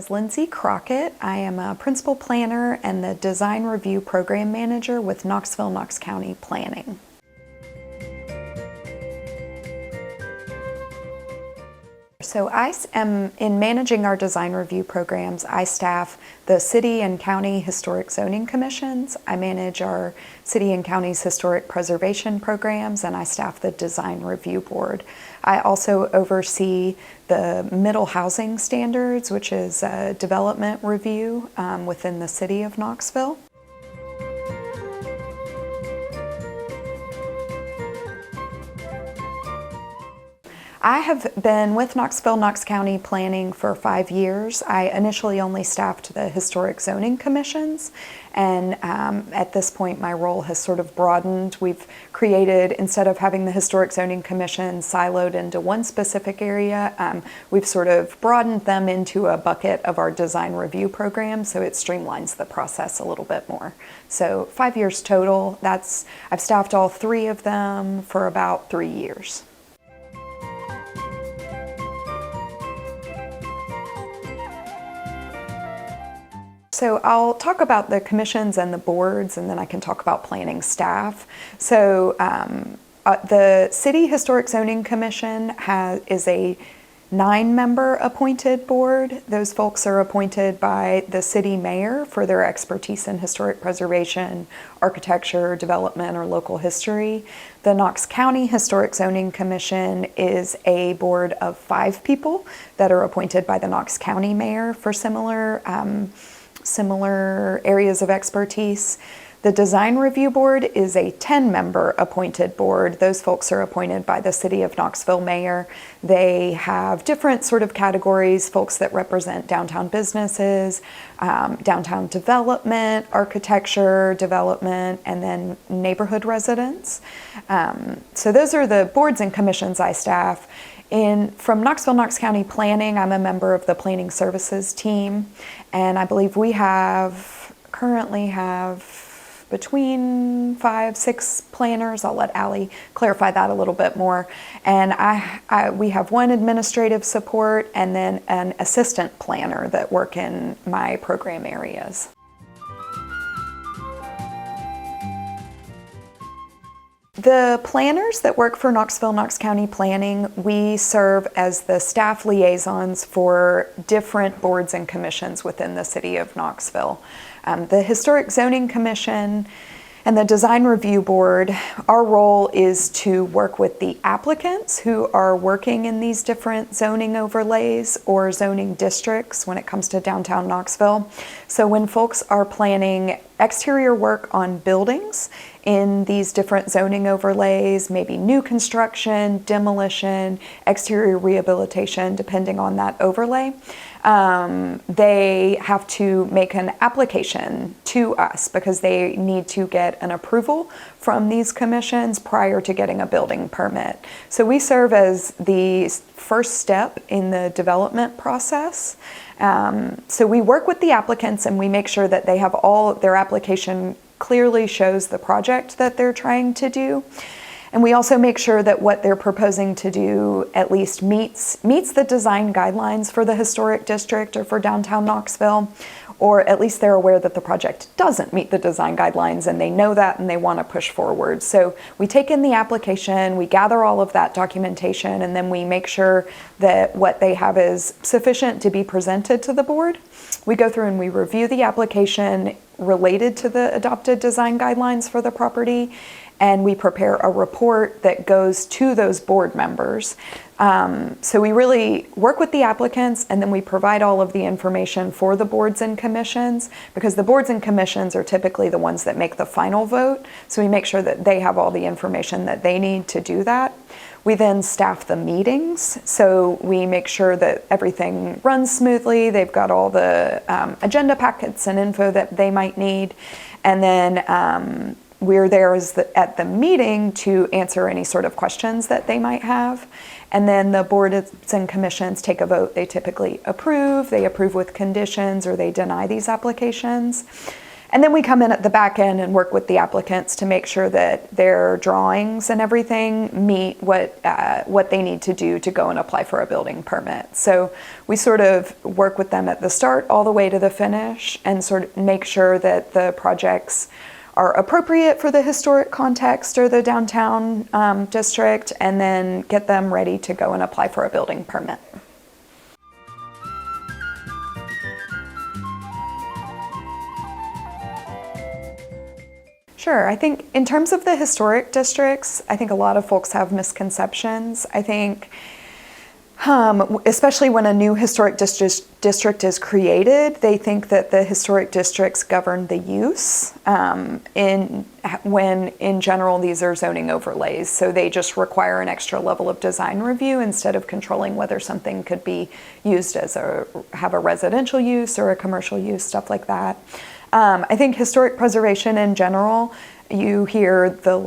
is Lindsay Crockett. I am a principal planner and the design review program manager with Knoxville, Knox County Planning. So I am in managing our design review programs. I staff the city and county historic zoning commissions. I manage our city and county's historic preservation programs, and I staff the design review board. I also oversee the middle housing standards, which is a development review within the city of Knoxville. I have been with Knoxville, Knox County Planning for 5 years. I initially only staffed the historic zoning commissions, and at this point my role has sort of broadened. We've created, instead of having the historic zoning commission siloed into one specific area, we've sort of broadened them into a bucket of our design review program, so it streamlines the process a little bit more. So 5 years total. I've staffed all 3 of them for about 3 years. So I'll talk about the commissions and the boards, and then I can talk about planning staff. So the City Historic Zoning Commission is a 9-member appointed board. Those folks are appointed by the city mayor for their expertise in historic preservation, architecture, development, or local history. The Knox County Historic Zoning Commission is a board of 5 people that are appointed by the Knox County mayor for similar areas of expertise. The Design Review Board is a 10-member appointed board. Those folks are appointed by the City of Knoxville mayor. They have different sort of categories: folks that represent downtown businesses, downtown development, architecture, development, and then neighborhood residents. So those are the boards and commissions I staff. From Knoxville, Knox County Planning, I'm a member of the Planning Services team, and I believe we currently have between 5-6 planners. I'll let Allie clarify that a little bit more. And we have 1 administrative support and then an assistant planner that work in my program areas. The planners that work for Knoxville, Knox County Planning, we serve as the staff liaisons for different boards and commissions within the city of Knoxville. The Historic Zoning Commission and the Design Review Board, our role is to work with the applicants who are working in these different zoning overlays or zoning districts when it comes to downtown Knoxville. So when folks are planning exterior work on buildings in these different zoning overlays, maybe new construction, demolition, exterior rehabilitation, depending on that overlay, they have to make an application to us because they need to get an approval from these commissions prior to getting a building permit. So we serve as the first step in the development process. So we work with the applicants and we make sure that they have all their application clearly shows the project that they're trying to do. And we also make sure that what they're proposing to do at least meets the design guidelines for the historic district or for downtown Knoxville, or at least they're aware that the project doesn't meet the design guidelines and they know that and they want to push forward. So we take in the application, we gather all of that documentation, and then we make sure that what they have is sufficient to be presented to the board. We go through and we review the application related to the adopted design guidelines for the property, and we prepare a report that goes to those board members. So we really work with the applicants, and then we provide all of the information for the boards and commissions, because the boards and commissions are typically the ones that make the final vote. So we make sure that they have all the information that they need to do that. We then staff the meetings, so we make sure that everything runs smoothly. They've got all the agenda packets and info that they might need. And then we're there at the meeting to answer any sort of questions that they might have. And then the boards and commissions take a vote. They typically approve, they approve with conditions, or they deny these applications. And then we come in at the back end and work with the applicants to make sure that their drawings and everything meet what they need to do to go and apply for a building permit. So we sort of work with them at the start all the way to the finish and sort of make sure that the projects are appropriate for the historic context or the downtown district, and then get them ready to go and apply for a building permit. Sure. I think in terms of the historic districts, I think a lot of folks have misconceptions. I think especially when a new historic district is created, they think that the historic districts govern the use, when in general these are zoning overlays. So they just require an extra level of design review instead of controlling whether something could be used as have a residential use or a commercial use, stuff like that. I think historic preservation in general, you hear the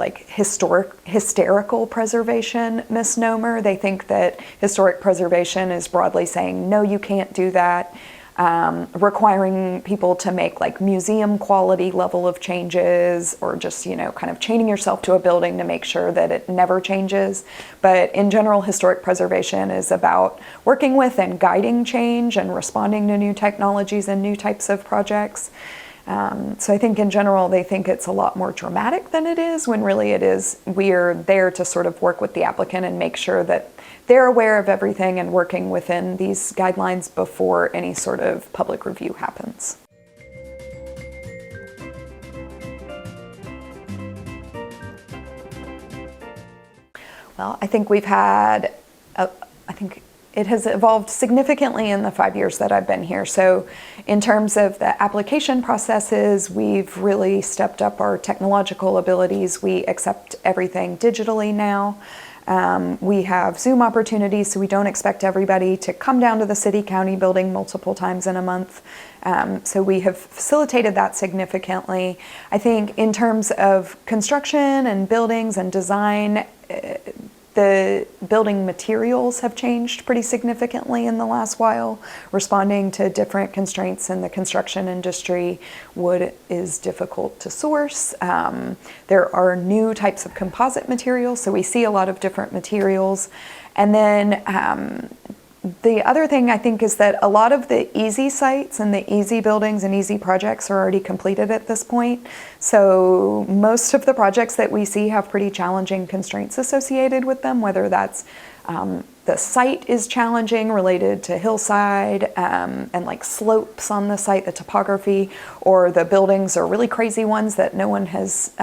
hysterical preservation misnomer. They think that historic preservation is broadly saying, no, you can't do that, requiring people to make museum quality level of changes, or just, kind of chaining yourself to a building to make sure that it never changes. But in general, historic preservation is about working with and guiding change and responding to new technologies and new types of projects. So I think in general, they think it's a lot more dramatic than it is, when really it is, we're there to sort of work with the applicant and make sure that they're aware of everything and working within these guidelines before any sort of public review happens. Well, I think we've had, it has evolved significantly in the 5 years that I've been here. So in terms of the application processes, we've really stepped up our technological abilities. We accept everything digitally now. We have Zoom opportunities, so we don't expect everybody to come down to the city-county building multiple times in a month. So we have facilitated that significantly. I think in terms of construction and buildings and design, the building materials have changed pretty significantly in the last while, responding to different constraints in the construction industry. Wood is difficult to source. There are new types of composite materials, so we see a lot of different materials. And then the other thing I think is that a lot of the easy sites and the easy buildings and easy projects are already completed at this point. So most of the projects that we see have pretty challenging constraints associated with them, whether that's the site is challenging related to hillside and slopes on the site, the topography, or the buildings are really crazy ones that no one has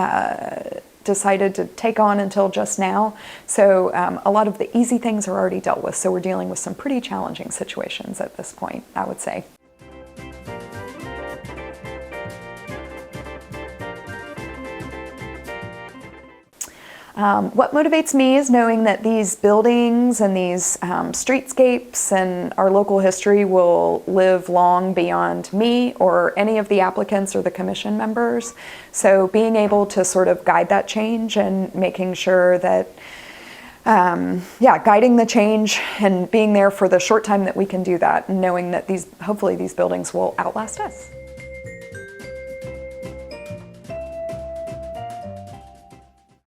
decided to take on until just now. So a lot of the easy things are already dealt with. So we're dealing with some pretty challenging situations at this point, I would say. What motivates me is knowing that these buildings and these streetscapes and our local history will live long beyond me or any of the applicants or the commission members. So being able to sort of guide that change and making sure that, guiding the change and being there for the short time that we can do that, and knowing that hopefully these buildings will outlast us.